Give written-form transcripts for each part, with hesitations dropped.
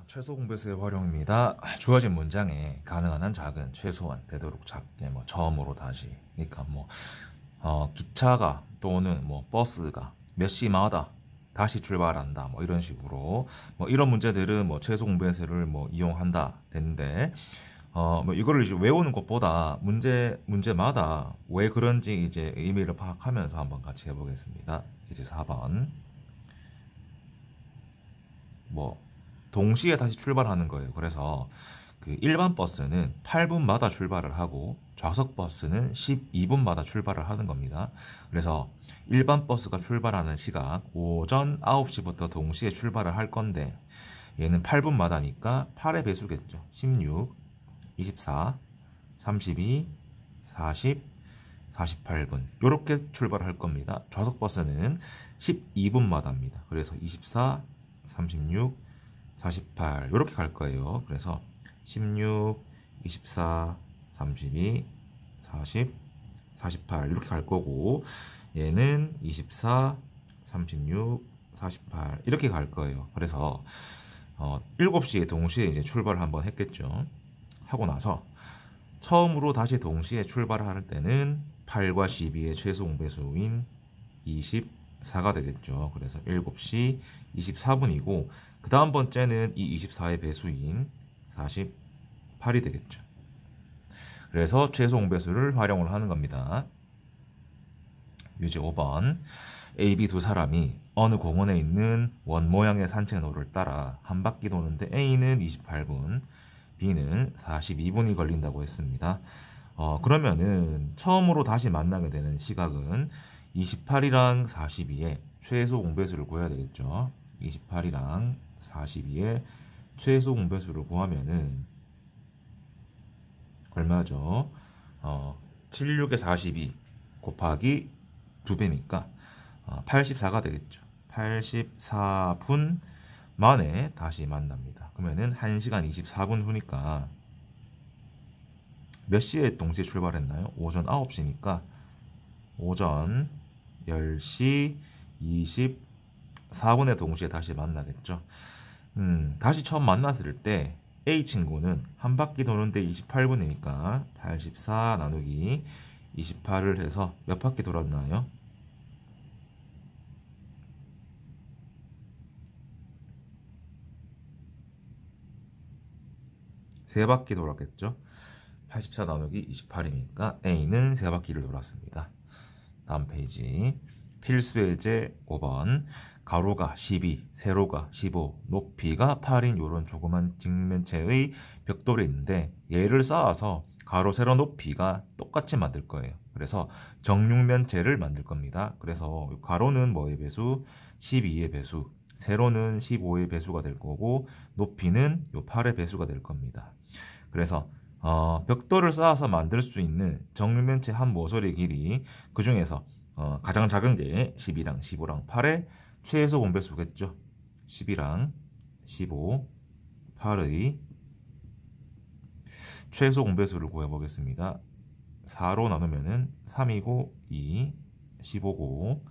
최소 공배수의 활용입니다. 주어진 문장에 가능한 한 작은, 최소한 되도록 작게, 처음으로 다시. 그러니까 기차가 또는 버스가 몇 시마다 다시 출발한다. 이런 식으로 이런 문제들은 최소 공배수를 이용한다 되는데 이거를 이제 외우는 것보다 문제마다 왜 그런지 이제 의미를 파악하면서 한번 같이 해보겠습니다. 이제 4번 동시에 다시 출발하는 거예요. 그래서 그 일반 버스는 8분마다 출발을 하고 좌석 버스는 12분마다 출발을 하는 겁니다. 그래서 일반 버스가 출발하는 시각 오전 9시부터 동시에 출발을 할 건데 얘는 8분마다니까 8의 배수겠죠. 16, 24, 32, 40, 48분 이렇게 출발할 겁니다. 좌석 버스는 12분마다입니다. 그래서 24, 36, 48 이렇게 갈 거예요. 그래서 16, 24, 32, 40, 48 이렇게 갈 거고 얘는 24, 36, 48 이렇게 갈 거예요. 그래서 7시에 동시에 이제 출발을 한번 했겠죠. 하고 나서 처음으로 다시 동시에 출발할 때는 8과 12의 최소 공배수인 24가 되겠죠. 그래서 7시 24분이고 그 다음 번째는 이 24의 배수인 48이 되겠죠. 그래서 최소 공배수를 활용을 하는 겁니다. 유제 5번 A, B 두 사람이 어느 공원에 있는 원 모양의 산책로를 따라 한 바퀴 도는데 A는 28분, B는 42분이 걸린다고 했습니다. 그러면은 처음으로 다시 만나게 되는 시각은 28이랑 42의 최소 공배수를 구해야 되겠죠. 28이랑 42의 최소 공배수를 구하면은 얼마죠? 76에 42 곱하기 2배니까 84가 되겠죠. 84분 만에 다시 만납니다. 그러면은 1시간 24분 후니까 몇 시에 동시에 출발했나요? 오전 9시니까 오전 10시 24분에 동시에 다시 만나겠죠. 다시 처음 만났을 때 A 친구는 한 바퀴 도는데 28분이니까 84 나누기 28을 해서 몇 바퀴 돌았나요? 세 바퀴 돌았겠죠. 84 나누기 28이니까 A는 세 바퀴를 돌았습니다. 다음 페이지 필수의 제 5번 가로가 12, 세로가 15, 높이가 8인 이런 조그만 직면체의 벽돌이 있는데 얘를 쌓아서 가로, 세로, 높이가 똑같이 만들 거예요. 그래서 정육면체를 만들 겁니다. 그래서 가로는 뭐의 배수? 12의 배수, 세로는 15의 배수가 될 거고 높이는 요 8의 배수가 될 겁니다. 그래서 벽돌을 쌓아서 만들 수 있는 정육면체 한 모서리 길이 그 중에서 가장 작은 게 12랑 15랑 8의 최소 공배수겠죠. 12랑 15, 8의 최소 공배수를 구해보겠습니다. 4로 나누면 3이고 2, 15고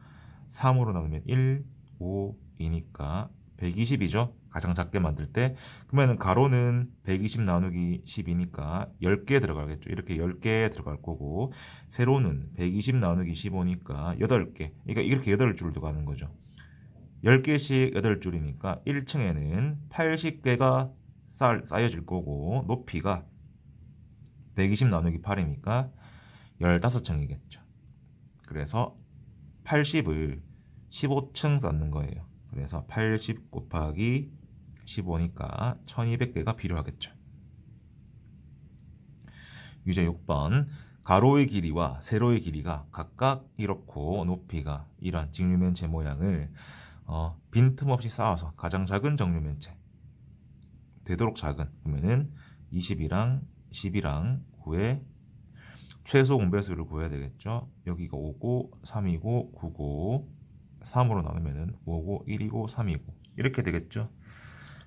3으로 나누면 1, 5, 2니까 120이죠. 가장 작게 만들 때. 그러면 가로는 120 나누기 10이니까 10개 들어가겠죠. 이렇게 10개 들어갈 거고 세로는 120 나누기 15니까 8개. 그러니까 이렇게 8줄 들어가는 거죠. 10개씩 8줄이니까 1층에는 80개가 쌓여질 거고 높이가 120 나누기 8이니까 15층이겠죠. 그래서 80을 15층 쌓는 거예요. 그래서 80 곱하기 15니까 1200개가 필요하겠죠. 유제 6번 가로의 길이와 세로의 길이가 각각 이렇고 높이가 이러한 직육면체 모양을 빈틈없이 쌓아서 가장 작은 정육면체 되도록 작은 그러면은 20이랑 10이랑 9의 최소 공배수를 구해야 되겠죠. 여기가 5고 3이고 9고 3으로 나누면은 5고 1이고 3이고 이렇게 되겠죠.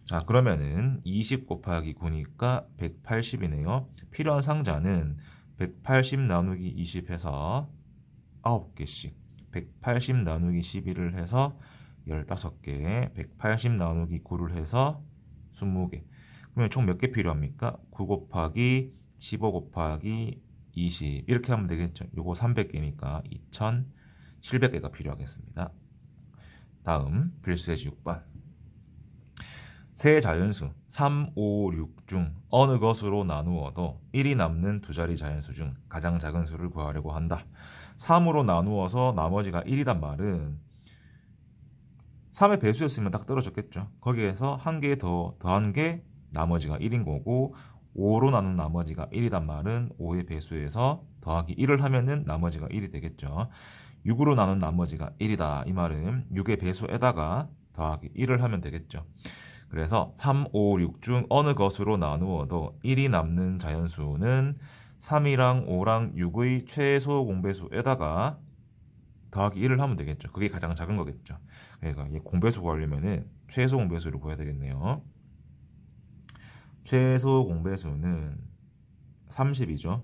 자, 그러면은 20 곱하기 9니까 180이네요. 필요한 상자는 180 나누기 20 해서 9개씩 180 나누기 12를 해서 15개 180 나누기 9를 해서 20개. 그러면 총 몇 개 필요합니까? 9 곱하기 15 곱하기 20 이렇게 하면 되겠죠. 요거 300개니까 2700개가 필요하겠습니다. 다음 필수예지 6번. 세 자연수 3, 5, 6 중 어느 것으로 나누어도 1이 남는 두 자리 자연수 중 가장 작은 수를 구하려고 한다. 3으로 나누어서 나머지가 1이란 말은 3의 배수였으면 딱 떨어졌겠죠. 거기에서 한 개 더 더한 게 나머지가 1인 거고 5로 나눈 나머지가 1이란 말은 5의 배수에서 더하기 1을 하면은 나머지가 1이 되겠죠. 6으로 나눈 나머지가 1이다. 이 말은 6의 배수에다가 더하기 1을 하면 되겠죠. 그래서 3, 5, 6 중 어느 것으로 나누어도 1이 남는 자연수는 3이랑 5랑 6의 최소 공배수에다가 더하기 1을 하면 되겠죠. 그게 가장 작은 거겠죠. 그러니까 이 공배수 구하려면은 최소 공배수를 구해야 되겠네요. 최소 공배수는 30이죠.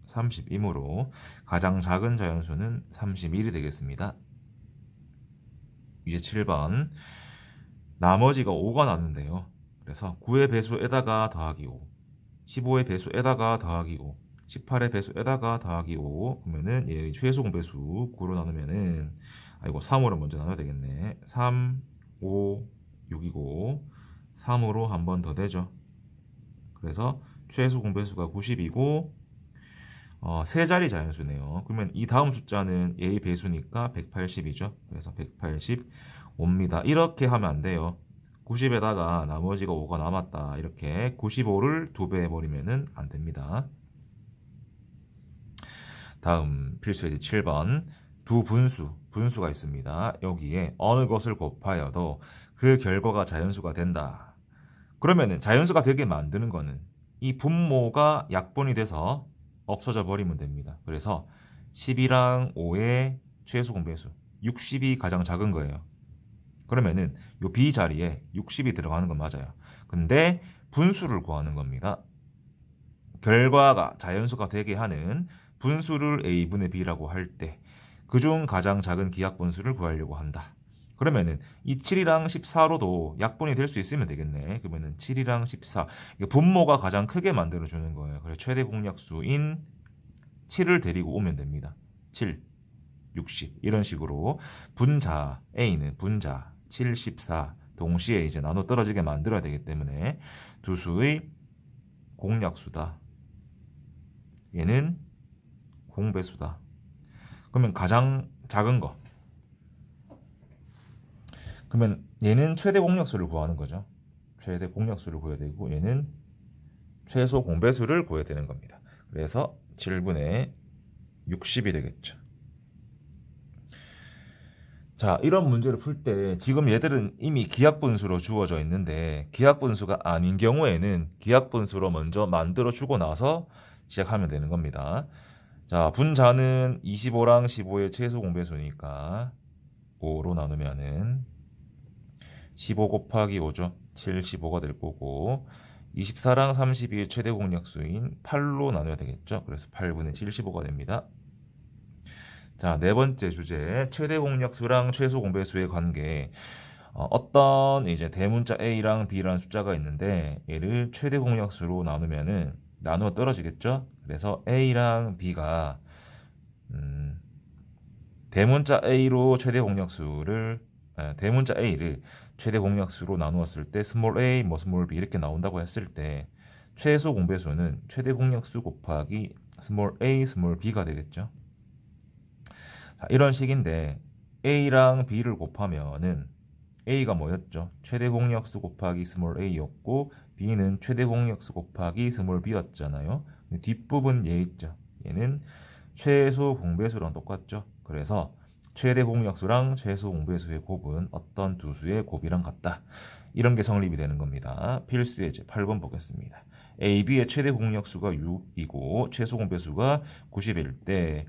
30이므로 가장 작은 자연수는 31이 되겠습니다. 이제 7번. 나머지가 5가 나는데요. 그래서 9의 배수에다가 더하기 5, 15의 배수에다가 더하기 5, 18의 배수에다가 더하기 5. 그러면은 얘 최소 공배수 9로 나누면은 3으로 먼저 나눠야 되겠네. 3, 5, 6이고 3으로 한 번 더 되죠. 그래서 최소 공배수가 90이고 세 자리 자연수네요. 그러면 이 다음 숫자는 A의 배수니까 180이죠. 그래서 185입니다. 이렇게 하면 안 돼요. 90에다가 나머지가 5가 남았다. 이렇게 95를 2배 해버리면 안 됩니다. 다음 필수예지 7번. 두 분수가 있습니다. 여기에 어느 것을 곱하여도 그 결과가 자연수가 된다. 그러면은 자연수가 되게 만드는 거는 이 분모가 약분이 돼서 없어져 버리면 됩니다. 그래서 10이랑 5의 최소 공배수 60이 가장 작은 거예요. 그러면은 요 B 자리에 60이 들어가는 건 맞아요. 근데 분수를 구하는 겁니다. 결과가 자연수가 되게 하는 분수를 A분의 B라고 할 때 그중 가장 작은 기하분수를 구하려고 한다. 그러면은 이 7이랑 14로도 약분이 될 수 있으면 되겠네. 그러면은 7이랑 14 분모가 가장 크게 만들어 주는 거예요. 그래서 최대 공약수인 7을 데리고 오면 됩니다. 7, 60 이런 식으로 분자 A는 분자 7, 14 동시에 이제 나눠 떨어지게 만들어야 되기 때문에 두 수의 공약수다. 얘는 공배수다. 그러면 가장 작은 거. 그러면 얘는 최대 공약수를 구하는 거죠. 최대 공약수를 구해야 되고 얘는 최소 공배수를 구해야 되는 겁니다. 그래서 7분의 60이 되겠죠. 자, 이런 문제를 풀 때 지금 얘들은 이미 기하분수로 주어져 있는데 기하분수가 아닌 경우에는 기하분수로 먼저 만들어 주고 나서 시작하면 되는 겁니다. 자, 분자는 25랑 15의 최소 공배수니까 5로 나누면은 15 곱하기 5죠. 75가 될 거고 24랑 32의 최대 공약수인 8로 나눠야 되겠죠. 그래서 8분의 75가 됩니다. 자, 네 번째 주제 최대 공약수랑 최소 공배수의 관계. 어떤 이제 대문자 A랑 B라는 숫자가 있는데 얘를 최대 공약수로 나누면은 나누어 떨어지겠죠. 그래서 A랑 B가 대문자 A로 최대 공약수를 대문자 A를 최대 공약수로 나누었을 때 스몰 a, 스몰 b 이렇게 나온다고 했을 때 최소 공배수는 최대 공약수 곱하기 스몰 a, 스몰 b가 되겠죠. 자, 이런 식인데 a랑 b를 곱하면은 a가 뭐였죠? 최대 공약수 곱하기 스몰 a였고 b는 최대 공약수 곱하기 스몰 b였잖아요. 뒷부분 얘 있죠. 얘는 최소 공배수랑 똑같죠. 그래서 최대 공약수랑 최소 공배수의 곱은 어떤 두 수의 곱이랑 같다. 이런 게 성립이 되는 겁니다. 필수 예제 8번 보겠습니다. A, B의 최대 공약수가 6이고 최소 공배수가 90일 때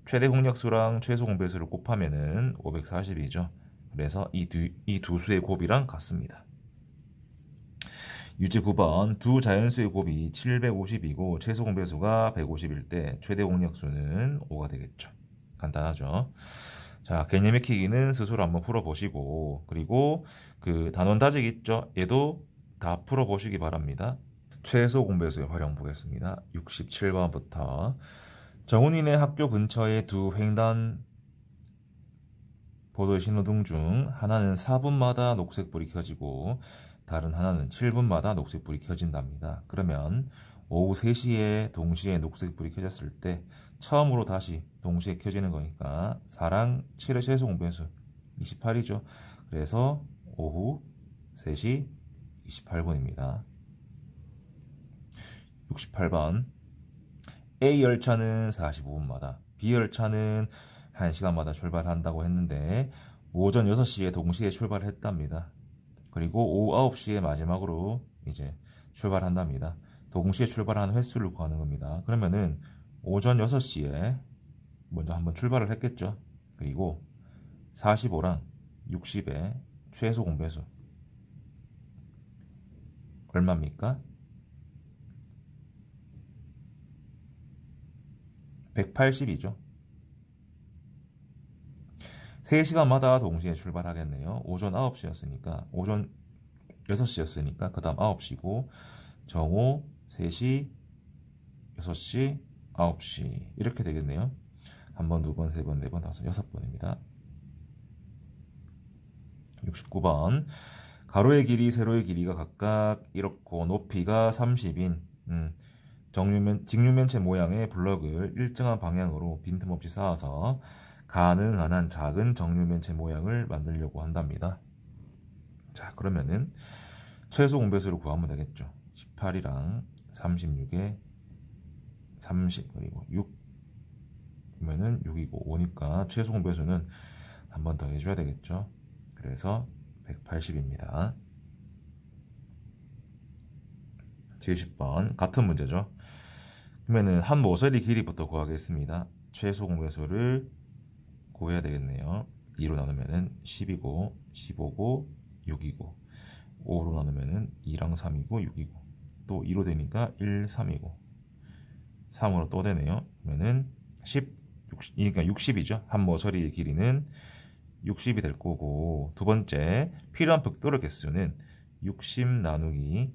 최대 공약수랑 최소 공배수를 곱하면은 540이죠. 그래서 이 두 수의 곱이랑 같습니다. 유제 9번 두 자연수의 곱이 750이고 최소 공배수가 150일 때 최대 공약수는 5가 되겠죠. 간단하죠. 자, 개념 익히기는 스스로 한번 풀어보시고 그리고 그 단원 다지기 있죠. 얘도 다 풀어보시기 바랍니다. 최소 공배수의 활용 보겠습니다. 67번부터 정훈이네 학교 근처의 두 횡단 보도의 신호등 중 하나는 4분마다 녹색불이 켜지고 다른 하나는 7분마다 녹색불이 켜진답니다. 그러면 오후 3시에 동시에 녹색불이 켜졌을 때 처음으로 다시 동시에 켜지는 거니까 4랑 7의 최소 공배수 28이죠. 그래서 오후 3시 28분입니다. 68번 A 열차는 45분마다, B 열차는 1시간마다 출발한다고 했는데 오전 6시에 동시에 출발했답니다. 그리고 오후 9시에 마지막으로 이제 출발한답니다. 동시에 출발하는 횟수를 구하는 겁니다. 그러면은 오전 6시에 먼저 한번 출발을 했겠죠. 그리고 45랑 60의 최소 공배수 얼마입니까? 180이죠. 3시간마다 동시에 출발하겠네요. 오전 9시였으니까 오전 6시였으니까 그 다음 9시고 정오 3시 6시 9시 이렇게 되겠네요. 한 번, 두 번, 세 번, 네 번, 다섯, 6번입니다. 69번 가로의 길이, 세로의 길이가 각각 이렇고 높이가 30인 직육면체 모양의 블럭을 일정한 방향으로 빈틈없이 쌓아서 가능한 한 작은 정육면체 모양을 만들려고 한답니다. 자, 그러면은 최소 공배수를 구하면 되겠죠. 18이랑 36에 30 그리고 6 그러면은 6이고 5니까 최소 공배수는 한 번 더 해줘야 되겠죠. 그래서 180입니다. 70번 같은 문제죠. 그러면은 한 모서리 길이부터 구하겠습니다. 최소 공배수를 구해야 되겠네요. 2로 나누면은 10이고 15고 6이고 5로 나누면은 2랑 3이고 6이고 또 2로 되니까 1, 3이고 3으로 또 되네요. 그러면은 10, 60, 그러니까 60이죠. 한 모서리의 길이는 60이 될 거고 두 번째 필요한 벽돌의 개수는 60 나누기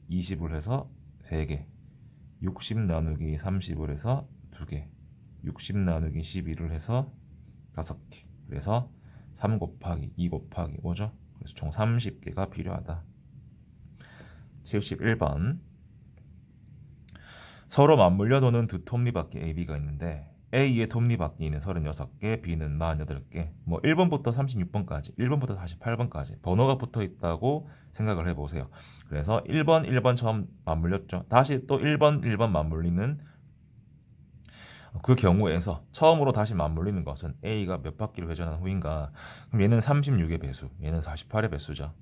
20을 해서 3개 60 나누기 30을 해서 2개 60 나누기 12를 해서 5개 그래서 3 곱하기 2 곱하기 5죠. 그래서 총 30개가 필요하다. 71번 서로 맞물려 도는 두 톱니바퀴 AB가 있는데 A의 톱니바퀴는 36개, B는 48개. 뭐 1번부터 36번까지, 1번부터 48번까지 번호가 붙어 있다고 생각을 해보세요. 그래서 1번 처음 맞물렸죠. 다시 또 1번 맞물리는 그 경우에서 처음으로 다시 맞물리는 것은 A가 몇 바퀴를 회전한 후인가? 그럼 얘는 36의 배수, 얘는 48의 배수죠.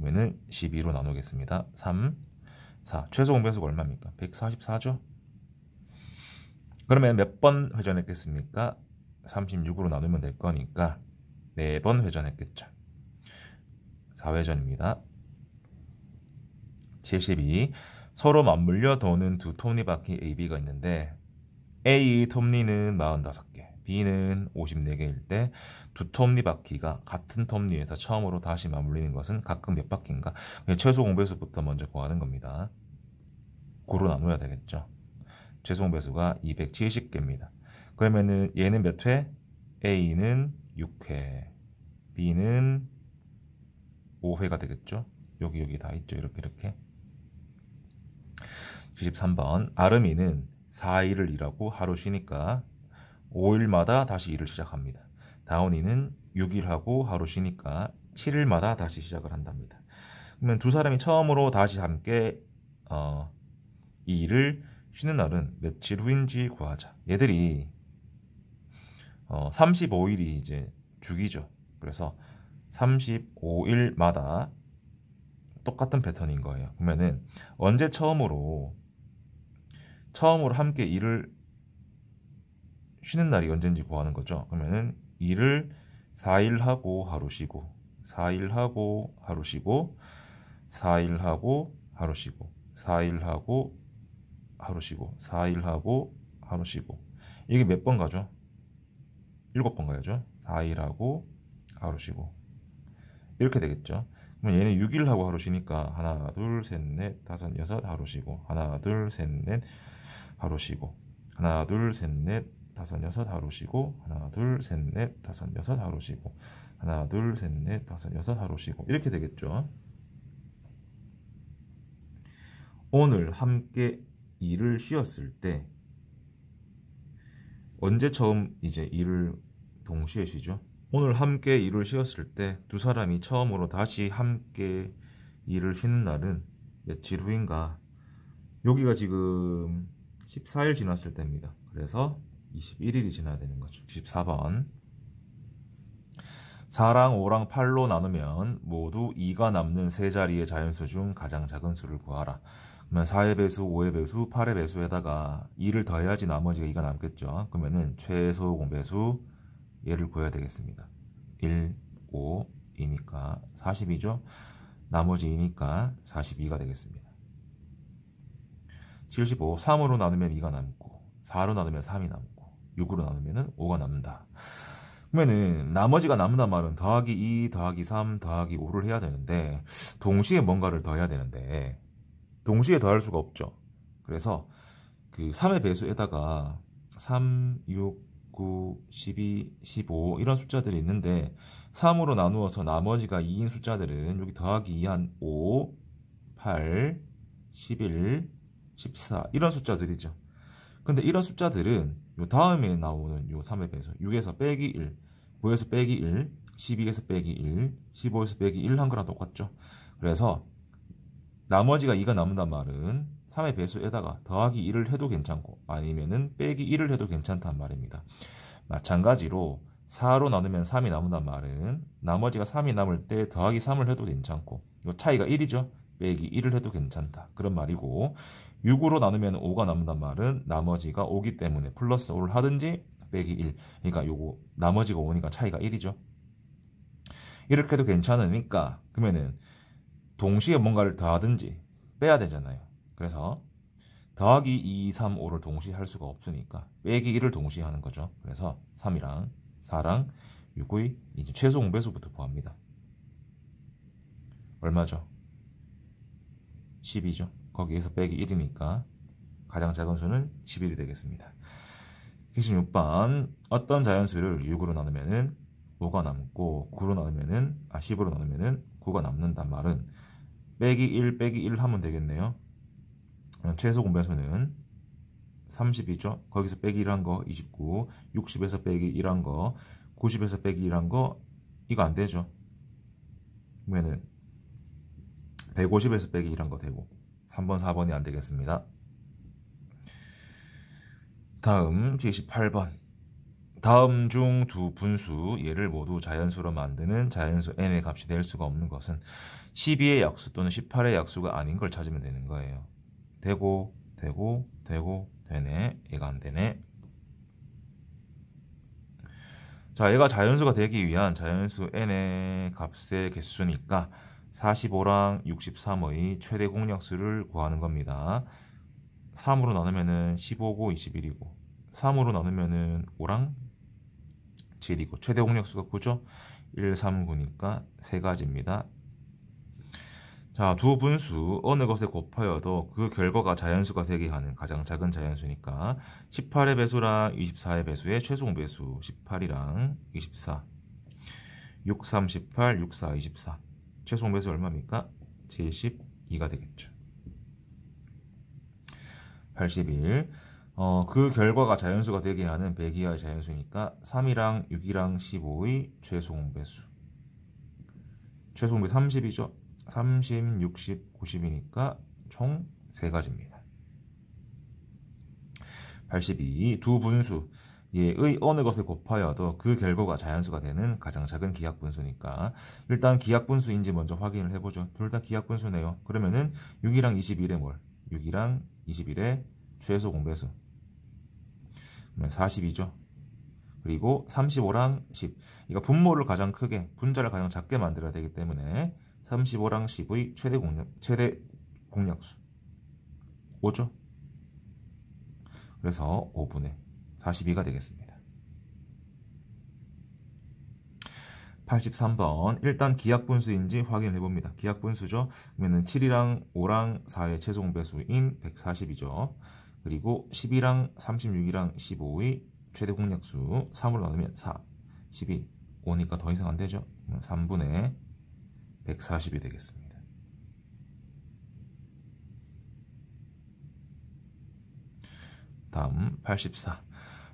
얘는 12로 나누겠습니다. 3, 4. 최소 공배수가 얼마입니까? 144죠. 그러면 몇 번 회전했겠습니까? 36으로 나누면 될 거니까 4번 회전했겠죠. 4회전입니다. 72. 서로 맞물려 도는 두 톱니바퀴 AB가 있는데 A의 톱니는 45개, B는 54개일 때 두 톱니바퀴가 같은 톱니에서 처음으로 다시 맞물리는 것은 각각 몇 바퀴인가? 최소 공배수부터 먼저 구하는 겁니다. 9로 나눠야 되겠죠. 최소 공배수가 270개입니다. 그러면은 얘는 몇 회? A는 6회, B는 5회가 되겠죠. 여기 다 있죠. 이렇게 73번 아름이는 4일을 일하고 하루 쉬니까 5일마다 다시 일을 시작합니다. 다운이는 6일 하고 하루 쉬니까 7일마다 다시 시작을 한답니다. 그러면 두 사람이 처음으로 다시 함께 이 일을 쉬는 날은 며칠 후인지 구하자. 얘들이 35일이 이제 주기죠. 그래서 35일마다 똑같은 패턴인 거예요. 그러면은 언제 처음으로 함께 일을 쉬는 날이 언제인지 구하는 거죠. 그러면은 일을 4일 하고 하루 쉬고 4일 하고 하루 쉬고 4일 하고 하루 쉬고 4일 하고 하루 쉬고 4일 하고 하루 쉬고 이게 몇 번 가죠? 7번 가야죠. 4일 하고 하루 쉬고 이렇게 되겠죠. 그럼 얘는 6일 하고 하루 쉬니까 하나, 둘, 셋, 넷, 다섯, 여섯 하루 쉬고 하나, 둘, 셋, 넷 하루 쉬고 하나, 둘, 셋, 넷, 다섯, 여섯 하루 쉬고 하나, 둘, 셋, 넷, 다섯, 여섯 하루 쉬고 하나, 둘, 셋, 넷, 다섯, 여섯 하루 쉬고 이렇게 되겠죠. 오늘 함께 일을 쉬었을 때 언제 처음 이제 일을 동시에 쉬죠? 오늘 함께 일을 쉬었을 때 두 사람이 처음으로 다시 함께 일을 쉬는 날은 며칠 후인가? 여기가 지금 14일 지났을 때입니다. 그래서 21일이 지나야 되는 거죠. 14번. 4랑 5랑 8로 나누면 모두 2가 남는 세 자리의 자연수 중 가장 작은 수를 구하라. 그러면 4의 배수, 5의 배수, 8의 배수에다가 2를 더해야지 나머지가 2가 남겠죠. 그러면은 최소 공배수 얘를 구해야 되겠습니다. 1, 5, 2니까 40이죠. 나머지 2니까 42가 되겠습니다. 75, 3으로 나누면 2가 남고 4로 나누면 3이 남고 6으로 나누면 5가 남는다. 그러면은 나머지가 남는단 말은 더하기 2, 더하기 3, 더하기 5를 해야 되는데 동시에 뭔가를 더해야 되는데 동시에 더할 수가 없죠. 그래서 그 3의 배수에다가 3, 6, 9, 12, 15 이런 숫자들이 있는데 3으로 나누어서 나머지가 2인 숫자들은 여기 더하기 2 한 5, 8, 11, 14 이런 숫자들이죠. 근데 이런 숫자들은 요 다음에 나오는 요 3의 배수 6에서 빼기 1, 9에서 빼기 1, 12에서 빼기 1, 15에서 빼기 1 한 거랑 똑같죠. 그래서 나머지가 2가 남는단 말은 3의 배수에다가 더하기 1을 해도 괜찮고 아니면은 빼기 1을 해도 괜찮단 말입니다. 마찬가지로 4로 나누면 3이 남는단 말은 나머지가 3이 남을 때 더하기 3을 해도 괜찮고 이 차이가 1이죠. 빼기 1을 해도 괜찮다. 그런 말이고 6으로 나누면 5가 남는단 말은 나머지가 5기 때문에 플러스 5를 하든지 빼기 1. 그러니까 요거 나머지가 5니까 차이가 1이죠. 이렇게 해도 괜찮으니까 그러면은 동시에 뭔가를 더하든지 빼야 되잖아요. 그래서 더하기 2, 3, 5를 동시에 할 수가 없으니까 빼기 1을 동시에 하는 거죠. 그래서 3이랑 4랑 6의 이제 최소 공배수부터 구합니다. 얼마죠? 10이죠. 거기에서 빼기 1이니까 가장 작은 수는 11이 되겠습니다. 76번 어떤 자연수를 6으로 나누면은 5가 남고 9로 나누면은 10으로 나누면은 9가 남는단 말은 빼기 1 빼기 1 하면 되겠네요. 최소 공배수는 30이죠. 거기서 빼기 1한 거 29, 60에서 빼기 1한 거, 90에서 빼기 1한 거 이거 안 되죠. 그러면은 150에서 빼기 1한 거 되고 3번, 4번이 안 되겠습니다. 다음 78번. 다음 중 두 분수 얘를 모두 자연수로 만드는 자연수 n의 값이 될 수가 없는 것은 12의 약수 또는 18의 약수가 아닌 걸 찾으면 되는 거예요. 되고 되네. 얘가 안 되네. 자, 얘가 자연수가 되기 위한 자연수 n의 값의 개수니까 45랑 63의 최대 공약수를 구하는 겁니다. 3으로 나누면은 15고 21이고 3으로 나누면은 5랑 7이고 최대 공약수가 9죠. 1, 3, 9니까 세 가지입니다. 자, 두 분수 어느 것에 곱하여도 그 결과가 자연수가 되게 하는 가장 작은 자연수니까 18의 배수랑 24의 배수의 최소 공배수 18이랑 24 6, 3, 18, 6, 4, 24 최소 공배수 얼마입니까? 72가 되겠죠. 81 그 결과가 자연수가 되게 하는 100 이하의 자연수니까 3이랑 6이랑 15의 최소 공배수 최소 공배수 30이죠. 30, 60, 90이니까 총 3가지입니다. 82. 두 분수 얘의 어느 것을 곱하여도 그 결과가 자연수가 되는 가장 작은 기하분수니까 일단 기하분수인지 먼저 확인을 해보죠. 둘 다 기하분수네요. 그러면은 6이랑 21의 뭘? 6이랑 21의 최소 공배수 40이죠. 그리고 35랑 10 이거 분모를 가장 크게 분자를 가장 작게 만들어야 되기 때문에 35랑 10의 최대 공약수 5죠. 그래서 5분의 42가 되겠습니다. 83번. 일단 기하분수인지 확인해 봅니다. 기하분수죠. 그러면 7이랑 5랑 4의 최종 배수인 140이죠. 그리고 10이랑 36이랑 15의 최대 공약수 3으로 나누면 4, 12, 5니까 더 이상 안 되죠. 3분의 140이 되겠습니다. 다음 84.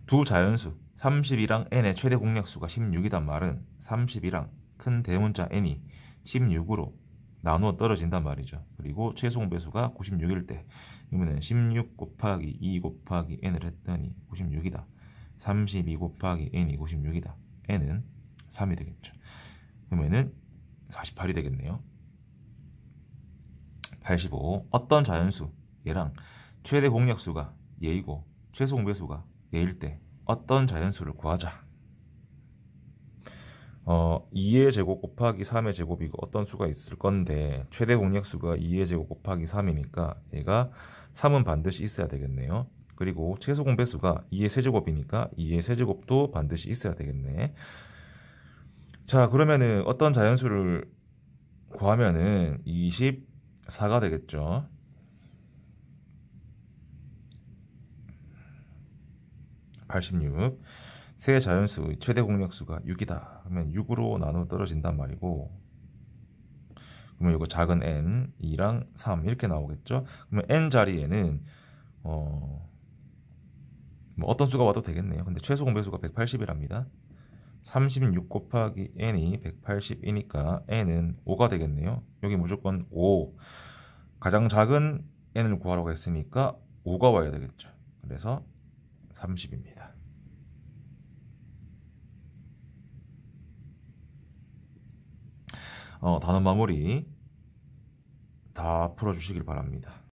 두 자연수 30이랑 n의 최대 공약수가 16이단 말은 30이랑 큰 대문자 n이 16으로 나누어 떨어진단 말이죠. 그리고 최소 공배수가 96일 때 그러면 16 곱하기 2 곱하기 n을 했더니 96이다. 32 곱하기 n이 96이다. n은 3이 되겠죠. 그러면은 48이 되겠네요. 85. 어떤 자연수 얘랑 최대 공약수가 얘이고 최소 공배수가 얘일 때 어떤 자연수를 구하자. 2의 제곱 곱하기 3의 제곱이고 어떤 수가 있을 건데 최대 공약수가 2의 제곱 곱하기 3이니까 얘가 3은 반드시 있어야 되겠네요. 그리고 최소 공배수가 2의 세제곱이니까 2의 세제곱도 반드시 있어야 되겠네. 자, 그러면은 어떤 자연수를 구하면은 24가 되겠죠. 86. 세 자연수 최대 공약수가 6이다. 그러면 6으로 나누어 떨어진단 말이고, 그러면 이거 작은 n 2랑 3 이렇게 나오겠죠. 그러면 n 자리에는 뭐 어떤 수가 와도 되겠네요. 근데 최소 공배수가 180이랍니다. 36 곱하기 n이 180이니까 n은 5가 되겠네요. 여기 무조건 5. 가장 작은 n을 구하라고 했으니까 5가 와야 되겠죠. 그래서 30입니다. 단원 마무리 다 풀어주시길 바랍니다.